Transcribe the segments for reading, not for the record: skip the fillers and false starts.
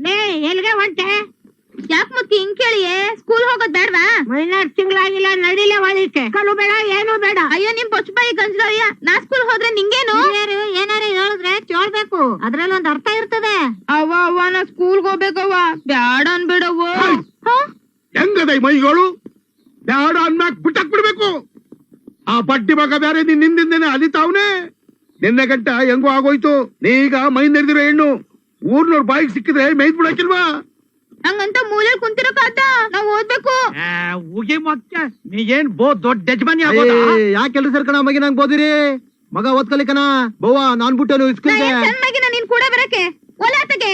ಲೇ ಎಲ್ಗೆ ಹೊಂಟೆ? ಯಾಕೆ ಮುಕ್ಕಿ ಹಿಂಗ್ ಕೇಳಿಯೇ? ಸ್ಕೂಲ್ ಹೋಗೋದ್ ಬೇಡವಾ? ಮೈನಾರ್ ತಿಂಗಳಾಗಿಲ್ಲ, ನಡಿಲೆ ಒಳಿಕೆ. ಕಲು ಬೇಡ, ಏನು ಬೇಡ. ಅಯ್ಯೋ ನಿಮ್ ಬೊಚ್ಚಬಾಯಿ ಗಂಜಲಯ್ಯ, ನಾ ಸ್ಕೂಲ್ ಹೋದ್ರೆ ನಿಂಗೇನು? ಏನಾರು ಹೇಳಿದ್ರೆ ಕೇಳ್ಬೇಕು, ಅದ್ರಲ್ಲಿ ಒಂದ್ ಅರ್ಥ ಇರ್ತದೆ. ಅವ್ವ ನಾ ಸ್ಕೂಲ್ಗೆ ಹೋಗ್ಬೇಕವ್ವ. ಬ್ಯಾಡ ಅನ್ಬಿಡವ್ವ. ಹೆಂಗದ ಮೈಗಳು? ಬ್ಯಾಡ ಅನ್ಮ್ಯಾಕ್ ಬಿಟ್ಟಾಕ್ ಬಿಡ್ಬೇಕು. ಆ ಬಡ್ಡಿ ಮಗ ಬೇರೆ ನಿನ್ನಿಂದೇನೆ ಅಲಿತಾವ್ನೆ. ನಿನ್ನೆ ಗಂಟ ಹೆಂಗೋ ಆಗೋಯ್ತು. ನೀಗ ಮೈ ನೆರೆದಿರೋ ಹೆಣ್ಣು ಊರ್ನವ್ರ ಬಾಯಿಗೆ ಸಿಕ್ಕಿದ್ರೆ ಮೇಯ್ದ್ ಬಿಡಕ್ಕಿಲ್ವಾ? ಹಂಗಂತ ಮೂಲೆ ಕುಂತಿರಕಾದ, ನಾವ್ ಓದ್ಬೇಕು. ಉಗಿ ಮಕ್ಕ ನೀಗೇನ್ ದೊಡ್ಡ ಯಜಮಾನಿ ಯಾಕೆಲ್ರಿ ಸರ್ ಕಣ ಮಗಿ ನಂಗ್ ಬೋದಿರಿ? ಮಗ ಓದ್ಕಲಿಕನ ಬೋವ ನಾನ್ ಬಿಟ್ಟೇನು ಇಸ್ಕೂಲ್ಗೆ. ಚೆನ್ನಾಗಿನ ನೀನ್ ಕೂಡ ಬರಕ್ಕೆ ಒಲಾಟಗೆ.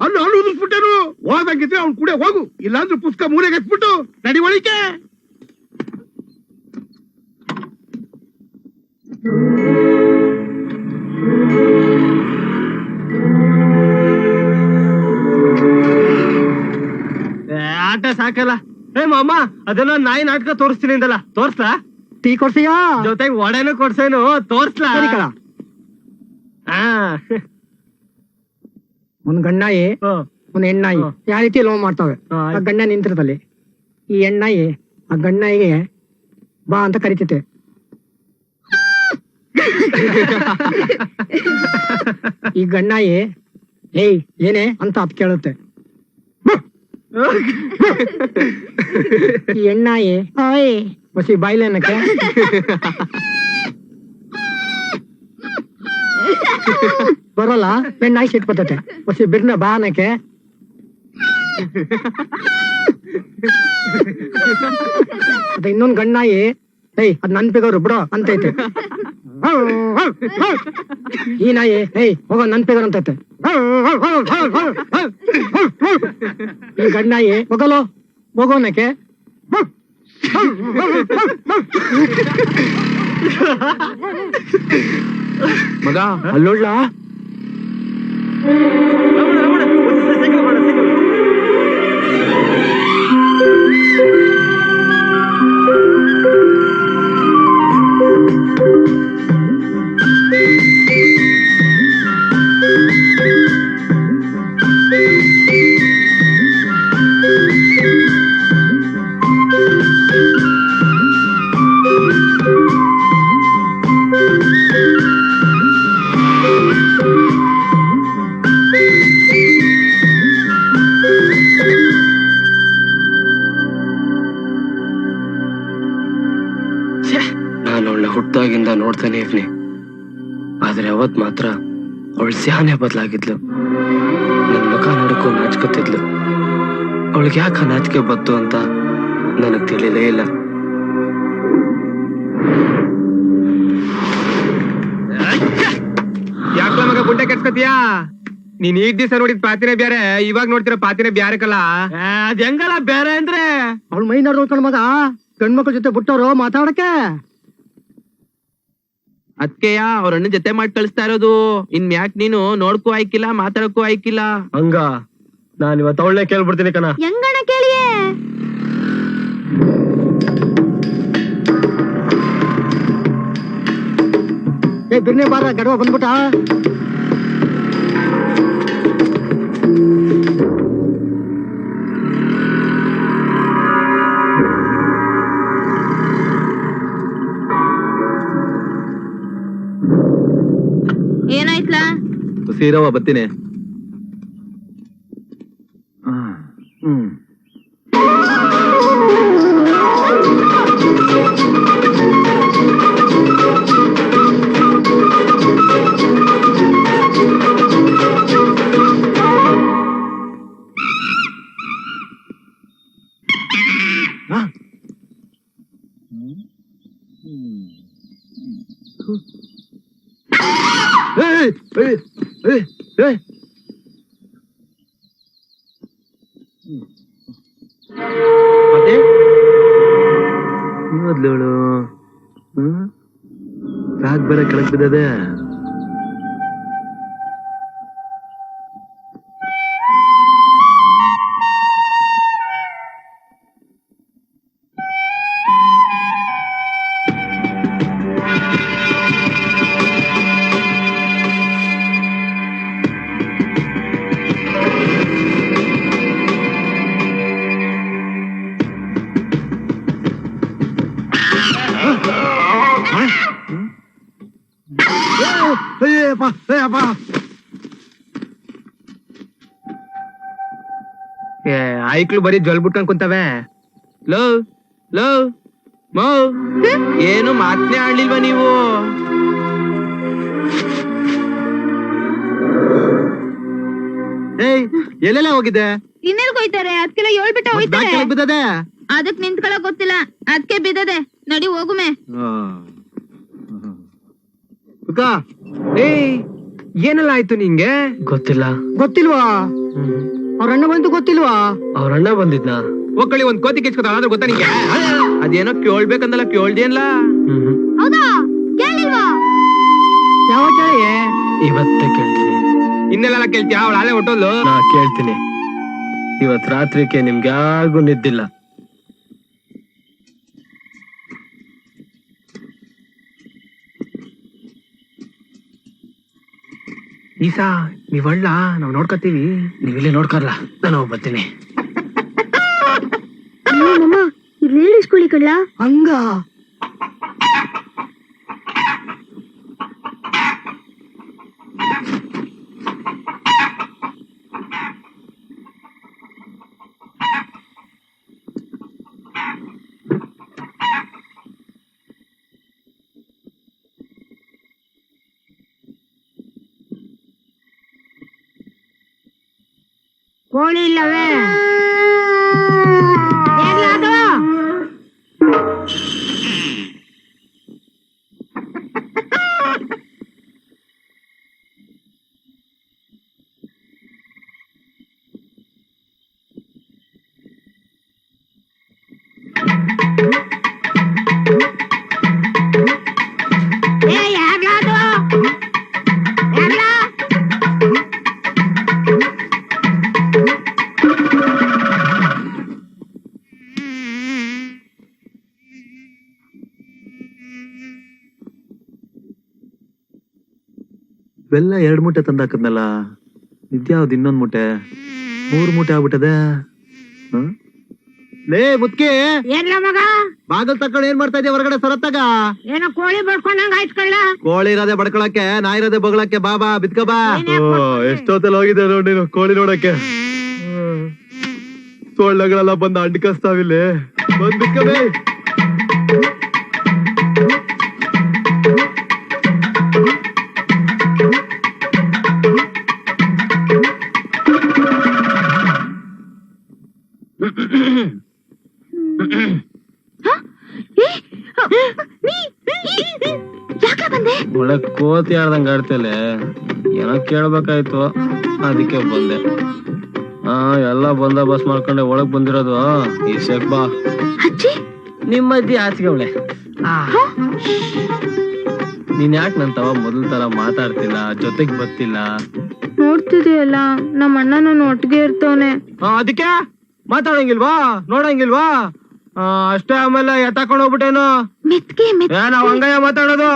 ಅಲ್ಲೂ ಉದಿಸ್ಬಿಟ್ಟೇನು. ಹೋದಂಗಿದ್ರೆ ಅವ್ನ್ ಕೂಡ ಹೋಗು, ಇಲ್ಲಾಂದ್ರೆ ಪುಸ್ತಕ ಮೂಲೆಗೆ ಎತ್ಬಿಟ್ಟು ನಡಿ ಒಳಿಕೆ. ಆಟ ಸಾಕಲ್ಲ. ಮಾಮ ಅದೆಲ್ಲ ನಾಯಿ ನಾಟಕ ತೋರಿಸ್ತೀನಿ ಅಂದಲ್ಲ, ತೋರ್ಸ್ಲಾ? ಟೀ ಕೊಡ್ಸೀಯಾ? ಜೊತೆಗೆ ಒಡೆನೂ ಕೊಡ್ಸೇನು, ತೋರ್ಸ್ಲಾ? ಒಂದ್ ಗಂಡಾಯಿ ಒಂದ್ ಹೆಣ್ಣಾಯಿ ಯಾವ ರೀತಿ ಲವ್ ಮಾಡ್ತಾವೆ. ಆ ಗಂಡ ನಿಂತಿರ್ತಲ್ಲಿ, ಈ ಹೆಣ್ಣಾಯಿ ಆ ಗಂಡಾಯಿಗೆ ಬಾ ಅಂತ ಕರಿತೈತೆ. ಈ ಗಂಡಾಯಿ ಏಯ್ ಏನೇ ಅಂತ ಅಪ್ ಕೇಳುತ್ತೆ. ಈ ಹೆಣ್ಣಾಯಿ ಓಯ್ ಬಸಿ ಬಾಯ್ಲೇನಕ್ಕೆ ಬರಲ್ಲ. ಹೆಣ್ಣಾಯಿ ಸಿಟ್ ಬರ್ತೈತೆ, ಬಸಿ ಬಿರ್ನ ಬಾ ಅನ್ನಕ್ಕೆ. ಅದ ಇನ್ನೊಂದ್ ಗಂಡಾಯಿ ಏಯ್ ಅದ್ ನನ್ ಪೇಗವ್ರು ಬಿಡೋ ಅಂತೈತೆ. ಈ ನಾಯಿ ಏಯ್ ಹೋಗೋ ನನ್ ಪೇಗರ್ ಅಂತೈತೆ. ಈ ಗಂಡಾಯಿ ಹೋಗಲೋ ಹೋಗೋನಕ್ಕೆ. ಮಗ ಅಲ್ಲೋಡ್ಲಾ? ನಾನು ಅವಳನ್ನ ಹುಟ್ಟಾಗಿಂದ ನೋಡ್ತಾನೆ ಇವ್ನಿ, ಆದ್ರೆ ಅವತ್ ಮಾತ್ರ ಅವಳು ಸ್ಯಾನೆ ಬದಲಾಗಿದ್ಲು. ನನ್ ಮುಖ ನೋಡಕ್ಕೂ ನಾಚ್ಕೊತಿದ್ಲು. ಅವಳಿಗೆ ಯಾಕೆ ನಾಚಿಕೆ ಬತ್ತು ಅಂತ ನನಗ್ ತಿಳಿಲೇ ಇಲ್ಲ. ಯಾಕಲ ಮಗ ಗುಡ್ಡೆ ಕೆಡ್ಸ್ಕೊತೀಯಾ? ನೀನ್ ಈಗ ದಿವಸ ನೋಡಿದ್ ಪಾತಿನೇ ಬ್ಯಾರೆ, ಇವಾಗ ನೋಡ್ತಿರೋ ಪಾತಿನೇ ಬ್ಯಾರೆ ಕಲ್ಲ. ಅದ್ ಹೆಂಗಲ್ಲ ಬೇರೆ ಅಂದ್ರೆ ಅವಳು ಮೈ ನೋಡ್ಕೊಂಡ್ ಮಗ ಗಂಡ್ಮಕ್ಳ ಜೊತೆ ಬಿಟ್ಟವ್ರು ಮಾತಾಡಕ್ಕೆ. ಅದ್ಕೆಯ ಅವ್ರ ಅಣ್ಣನ್ ಜೊತೆ ಮಾಡಿ ಕಳಿಸ್ತಾ ಇರೋದು. ಇನ್ ಯಾಕೆ ನೀನು ನೋಡ್ಕೂ ಆಯ್ಕಿಲ್ಲ, ಮಾತಾಡಕ್ಕೂ ಆಯ್ಕಿಲ್ಲ. ಹಂಗ ನಾನ್ ಇವತ್ತು ಅವಳನ್ನೇ ಕೇಳ್ಬಿಡ್ತೀನಿ ಕಣ. ಹೆಂಗಣ ಕೇಳಿಯೇ? ಏ ಬಿರ್ನೆ ಬಾರ ಗಡವ ಬಂದ್ಬಿಟ್ಟ. ಏನಾಯ್ತ್ಲಾ? ಸೀರವ ಬತ್ತೀನಿ. ಮೊದ್ಲವಳು ರಾಗ್ ಬೇರೆ ಕೆಳಗ್ ಬಿದ್ದದೆ. ಐಕ್ಳು ಬರೀ ಜೊಲ್ ಬಿಟ್ಕೊಂಡ್ ಕುಂತವೆ. ಲೋ ಲೋ ಮೋ ಏನು ಮಾತನೇ ಆಡ್ಲಿಲ್ವಾ ನೀವು? ಏಯ್ ಎಲ್ಲೆಲ್ಲ ಹೋಗಿದ್ದೆ? ಇನ್ನೆಲ್ಗ್ ಹೋಯ್ತಾರೆ? ಅದ್ಕೆಲ್ಲ ಹೇಳ್ಬಿಟ್ಟ ಹೋಯ್ತಾರೆ. ಬಿದ್ದದೆ ಅದಕ್ ನಿಂತ್ಕೊಳಕ್ ಗೊತ್ತಿಲ್ಲ, ಅದ್ಕೆ ಬಿದ್ದದೆ. ನಡಿ ಹೋಗುಮೆ. ಏಯ್ ಏನೆಲ್ಲ ಆಯ್ತು ನಿಂಗೆ? ಗೊತ್ತಿಲ್ಲ. ಗೊತ್ತಿಲ್ವಾ? ಅವ್ರ ಅಣ್ಣ ಬಂತು ಗೊತ್ತಿಲ್ವಾ? ಅವ್ರ ಅಣ್ಣ ಬಂದಿದ್ನ? ಒಕ್ಕಳಿ ಒಂದ್ ಕೋತಿ ಕಿಚ್ಕೊತ ಆದ್ರೂ ಗೊತ್ತಾ ನಿಂಗೆ? ಅದೇನೋ ಕೇಳ್ಬೇಕಂದಲ್ಲ, ಕೇಳ್ದೇನ್ಲ? ಹೌದಾ? ಕೇಳಿಲ್ವಾ? ಯಾವ ಕೇಳಿ? ಇವತ್ತೇ ಕೇಳ್ತೀನಿ. ಇನ್ನೆಲ್ಲ ಕೇಳ್ತೀಯ? ಅವಳ ಅಲೆ ಹೊಟ್ಟೋದ್ಲು. ನಾ ಕೇಳ್ತೀನಿ. ಇವತ್ ರಾತ್ರಿಗೆ ನಿಮ್ಗೆ ಯಾರಿಗೂ ನಿದ್ದಿಲ್ಲ. ಈಸಾ ನೀವ್ ಒಳ್ಳ ನಾವ್ ನೋಡ್ಕೊತೀವಿ. ನೀವಿಲ್ಲಿ ನೋಡ್ಕರ್ಲ, ನಾನು ಬರ್ತೀನಿ. ಇಲ್ಲಿ ಇಸ್ಕೊಳ್ಳಿ ಕಳ್ಳ. ಹಂಗ ಕೋಳಿ ಇಲ್ಲವೇ? ಏನ್ಲಾದು? ಏ ಯಾರ್ಲಾದು? ಯಾರ್ಲಾ? ಬೆಲ್ಲ 2 ಮೂಟೆ ತಂದಾಕದ್ನಲ್ಲ, ಇದ್ಯಾವ್ದು ಇನ್ನೊಂದ್ ಮೂಟೆ? 3 ಮೂಟೆ ಆಗ್ಬಿಟ್ಟದೆ. ಲೇ ಮುತ್ಕಿ, ಏನ್ಲ ಮಗ? ಬಾಗಲ್ ತಕೊಂಡ್ ಏನ್ ಮಾಡ್ತಾ ಇದೀಯ ಹೊರಗಡೆ? ಸರತ್ತಾಗ ಏನೋ ಕೋಳಿ ಬಡ್ಕೊಂಡಂಗ ಆಯ್ತ್ಕೊಳ್ಳ. ಕೋಳಿ ಇರೋದೆ ಬಡ್ಕೊಳಕ್ಕೆ, ನಾಯಿ ಇರೋದೆ ಬಗಳಕ್ಕೆ. ಬಾಬಾ ಬಿತ್ಕ ಬಾ. ಎಷ್ಟೊತ್ತಲ್ಲಿ ಹೋಗಿದೆ ನೋಡಿ ನೀನು ಕೋಳಿ ನೋಡಕ್ಕೆ. ಸೊಳ್ಳೆಗಳೆಲ್ಲ ಬಂದು ಅಂಡ್ಕಸ್ತಾವಿಲ್ಲಿ. ಬಂದ್ ಬಿತ್ಕಬೇ. ಒಳ್ಳೆ ಕೋತಿ ಆಡ್ದಂಗ ಆಡ್ತೇಲೆ. ಏನೋ ಕೇಳ್ಬೇಕಾಯ್ತು, ಅದಕ್ಕೆ ಬಂದೆ. ಎಲ್ಲ ಬಂದೋಬಸ್ತ್ ಮಾಡ್ಕೊಂಡೆ ಒಳಗ್ ಬಂದಿರೋದು. ಈ ಶೇಕ್ ಬಾ. ನಿಮ್ಮಜ್ಜಿ ಆಚೆಗೆ ಅವಳೆ. ನೀನ್ ಯಾಕೆ ನನ್ ತವ ಮೊದಲ ತರ ಮಾತಾಡ್ತಿಲ್ಲ, ಜೊತೆಗ್ ಬರ್ತಿಲ್ಲ? ನೋಡ್ತಿದೆಯಲ್ಲ, ನಮ್ಮ ಅಣ್ಣ ನಾನು ಒಟ್ಟಿಗೆ ಇರ್ತವನೆ. ಅದಕ್ಕೆ ಮಾತಾಡಂಗಿಲ್ವಾ? ನೋಡಂಗಿಲ್ವಾ? ಅಷ್ಟೇ. ಆಮೇಲೆ ಎತ್ತಾಕೊಂಡ್ ಹೋಗ್ಬಿಟ್ಟೇನು? ನಾವ್ ಹಂಗಯ್ಯ ಮಾತಾಡೋದು.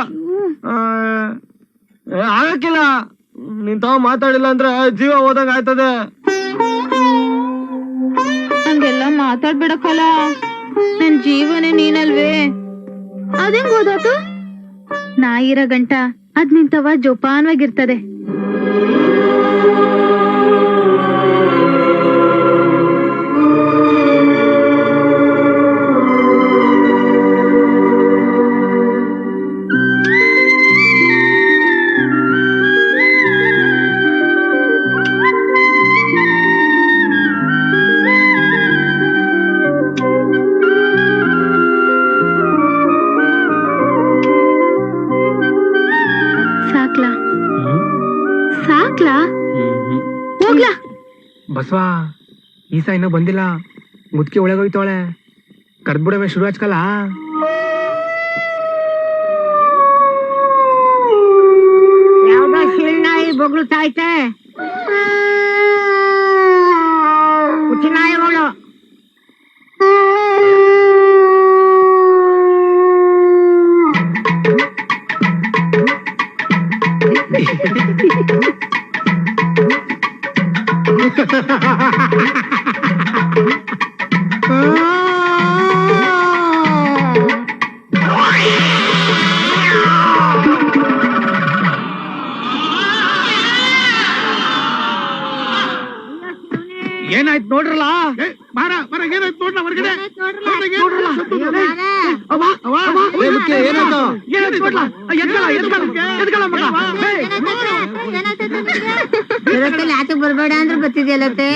ಆಗಕ್ಕಿಲ್ಲ. ನೀನ್ ತಾವ ಮಾತಾಡಿಲ್ಲ ಅಂದ್ರೆ ಜೀವ ಹೋದಂಗ ಆಯ್ತದೆ. ಹಂಗೆಲ್ಲ ಮಾತಾಡ್ಬಿಡಕ್ಕಲ್ಲ, ನನ್ ಜೀವನೇ ನೀನಲ್ವೇ. ಅದೇಂಗ್ ಓದಾತು? ನಾ ಇರೋ ಗಂಟ ಅದ್ ನಿಂತವ ಜೋಪಾನವಾಗಿರ್ತದೆ. ಬಸವಾ, ಈಸಾ ಇನ್ನೂ ಬಂದಿಲ್ಲ. ಮುದ್ಕಿ ಒಳಗೋಯ್ತವಳೆ. ಕರ್ದ್ಬಿಡವೆ ಶುರು ಹಚ್ಕಲ್ಲ. ಯಾವ್ದೋ ಶಿಳ್ನಾಯಿ ಬೊಗ್ಳುತ್ತೈತೆ. ಹುಚ್ಚಿನಾಯಿಗಳು. ಏನಾಯ್ತು ನೋಡ್ರಲ್ಲ ಬಾರ ಬರ ಏನಾಯ್ತು ನೋಡ್ಲ ಹೊರಗಡೆ ಆಚೆ ಬರ್ಬೇಡ ಅಂದ್ರೆ ಬರ್ತಿದ್ಯಲ್ಲತ್ತೆ